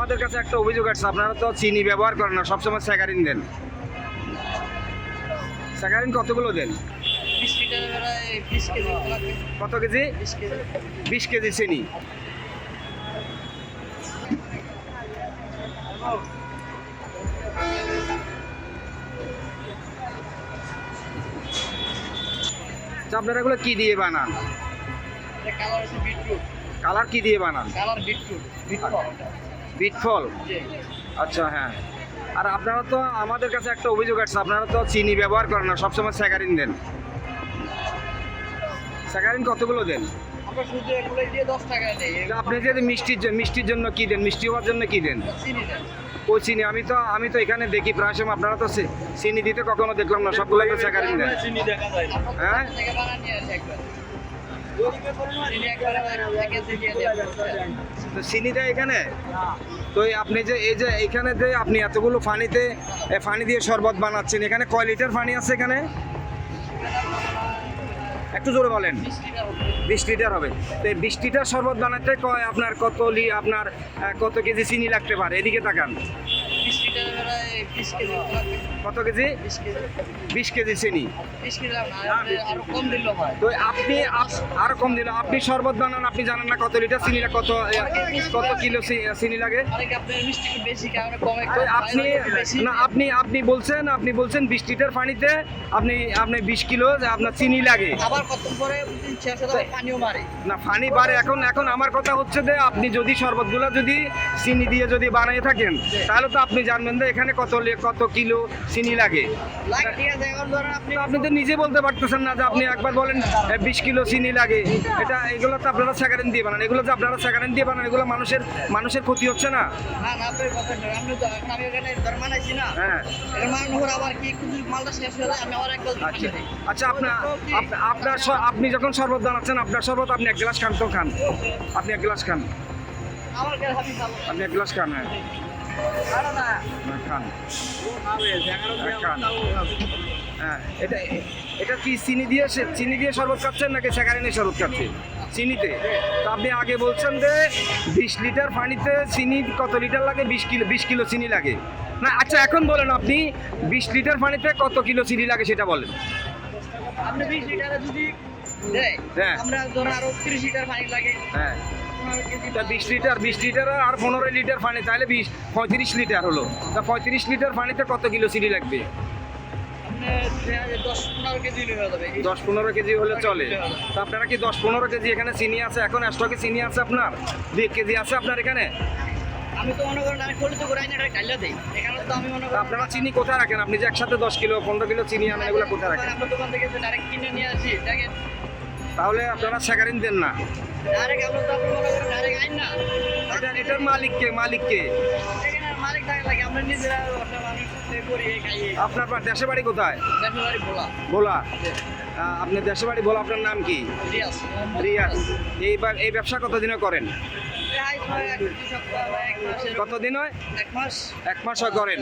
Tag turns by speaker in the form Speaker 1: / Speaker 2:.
Speaker 1: আমাদের কাছে একটা অভিযোগ আছে, আপনারা তো চিনি ব্যবহার করেন না, সবসময় স্যাকারিন দেন। স্যাকারিন কতগুলো দেন?
Speaker 2: 20 লিটারের বেলায় 20 কেজি লাগবে।
Speaker 1: কত কেজি?
Speaker 2: 20 কেজি।
Speaker 1: 20 কেজি চিনি। আপনারা এগুলো কি দিয়ে বানান?
Speaker 2: এটা কালার আছে বিটরুট।
Speaker 1: কালার কি দিয়ে বানান?
Speaker 2: Colour beetroot.
Speaker 1: বিট ফল।
Speaker 2: জি।
Speaker 1: আচ্ছা, হ্যাঁ। আর আপনারা তো আমাদের কাছে একটা অভিযোগ আছে, আপনারা তো চিনি ব্যবহার করেন না, সবসময় স্যাকারিন দেন। স্যাকারিন কতগুলো দেন?
Speaker 2: আমরা শুধু এগুলো দিয়ে 10 টাকা দেই।
Speaker 1: আপনি যে মিষ্টির জন্য কি দেন, মিষ্টি হওয়ার জন্য কি দেন?
Speaker 2: চিনি দেন।
Speaker 1: ওই চিনি আমি তো এখানে দেখি প্রায় সময় আপনারা তো চিনি দিতে কখনো দেখলাম না, সবগুলো তো স্যাকারিন দেন।
Speaker 2: চিনি দেখা যায় না।
Speaker 1: হ্যাঁ,
Speaker 2: থেকে বানায় নিয়ে আসে একবার। চিনি একবারে প্যাকেজে দিয়ে দেন।
Speaker 1: তো চিনি দেয় এখানে। তো আপনি যে এখানে যে আপনি এতগুলো পানি দিয়ে শরবত বানাচ্ছেন, এখানে কয় লিটার পানি আছে এখানে? একটু জোরে বলেন। 20 লিটার হবে। তো এই 20 লিটার শরবত বানাতে আপনার কত কেজি চিনি লাগতে পারে? এদিকে তাকান।
Speaker 2: 20 লিটারের বেলায় 20 কেজি লাগবে।
Speaker 1: কত কেজি?
Speaker 2: 20 কেজি।
Speaker 1: 20 কেজি চিনি।
Speaker 2: 20 কেজি না, আরো কম দিলেও হয়।
Speaker 1: তো আপনি আরো কম দিলেন। আপনি শরবত বানান, আপনি জানেন না কত লিটার চিনি কত কিলো চিনি লাগে?
Speaker 2: অনেকে আপনার মিষ্টি একটু বেশি খায়, অনেক কম
Speaker 1: তো আপনি বলছেন 20 লিটার পানিতে আপনি 20 কিলো আপনার চিনি লাগে।
Speaker 2: আবার কত পরে শেষ হলে পানিও মারে
Speaker 1: না, পানি বাড়ে। এখন আমার কথা হচ্ছে যে আপনি যদি শরবতগুলো যদি চিনি দিয়ে যদি বানিয়ে থাকেন, তাহলে তো আপনি জানবেন যে এখানে কত কিলো চিনি লাগে।
Speaker 2: লাগে, ঠিক আছে। এখন ধরেন
Speaker 1: আপনি তো নিজে বলতে পারতেছেন না যে আপনি একবার বলেন 20 কিলো চিনি লাগে। এগুলো তো আপনারা স্যাকারিন দিয়ে বানান। এগুলো যে আপনারা স্যাকারিন দিয়ে বানান, এগুলো মানুষের ক্ষতি হচ্ছে না?
Speaker 2: না না, আপনার কথা না। আমি এখানে ধরে বানাইছি না।
Speaker 1: হ্যাঁ।
Speaker 2: এটা বানানোর পর আবার কি কিছু মালটা শেষ হয়ে যায়, আমি আবার এক গ্লাস পানি দিই।
Speaker 1: আচ্ছা, আপনি যখন শরবত বানাচ্ছেন, আপনার শরবত আপনি 1 গ্লাস খান তো খান। আপনি 1 গ্লাস খান।
Speaker 2: আমার কাছে আমি খাবো।
Speaker 1: আপনি 1 গ্লাস খান। হ্যাঁ,
Speaker 2: আরে না,
Speaker 1: খান।
Speaker 2: খান।
Speaker 1: হ্যাঁ, এটা কি চিনি দিয়ে শরবত খাচ্ছেন নাকি স্যাকারিনের শরবত খাচ্ছেন? চিনিতে। তো আপনি আগে বলছেন যে 20 লিটার পানিতে চিনি কত লিটার লাগে? 20 কিলো চিনি লাগে না। আচ্ছা, এখন বলেন আপনি 20 লিটার পানিতে কত কিলো চিনি লাগে সেটা বলেন।
Speaker 2: আপনি 20 লিটারে যদি দেয়,
Speaker 1: হ্যাঁ।
Speaker 2: আমরা ধরো আরো 30 লিটার পানি লাগে।
Speaker 1: হ্যাঁ,
Speaker 2: 15 কেজি।
Speaker 1: 20 লিটার আর 15 লিটার পানি, তাহলে 35 লিটার হলো। তা 35 লিটার পানিতে কত কিলো চিনি লাগবে?
Speaker 2: আপনি 10-15 কেজি হয়ে যাবে।
Speaker 1: 10-15 কেজি হলে চলে। তা আপনারা কি 10-15 কেজি এখানে চিনি আছে? এখন স্টকে চিনি আছে আপনার? 2 কেজি আছে আপনার এখানে?
Speaker 2: আমি তো মনে করেন আমি পরিচিত করে আইনি এটা ঢাইলা দেই। এখানে তো আমি মনে
Speaker 1: তা
Speaker 2: করি
Speaker 1: আপনারা চিনি কোথায় রাখেন? আপনি যে একসাথে 10 কিলো 15 কিলো চিনি আনেন, এগুলো কোথায় রাখেন?
Speaker 2: আমরা দোকান থেকে ডাইরেক্ট কিনে নিয়ে আসি। দেখেন,
Speaker 1: তাহলে আপনারা স্যাকারিন দেন না।
Speaker 2: ডাইরেক্ট আমরা তো আপনি মনে করেন ডাইরেক্ট আইন না।
Speaker 1: এটার মালিককে
Speaker 2: এখানে আর মালিক থাকে লাগে, আমরা নিজেরা একটা মানুষ করি খাই।
Speaker 1: আপনার দেশের বাড়ি কোথায়?
Speaker 2: দেশের বাড়ি ভোলা।
Speaker 1: ভোলা। আপনার দেশের বাড়ি ভোলা। আপনার নাম কি?
Speaker 2: রিয়াজ।
Speaker 1: রিয়াজ। এই ব্যবসা কতদিনে করেন?
Speaker 2: প্রায় 1-2 সপ্তাহ বা 1 মাসের।
Speaker 1: কতদিন হয়?
Speaker 2: 1 মাস।
Speaker 1: 1 মাস হয় করেন।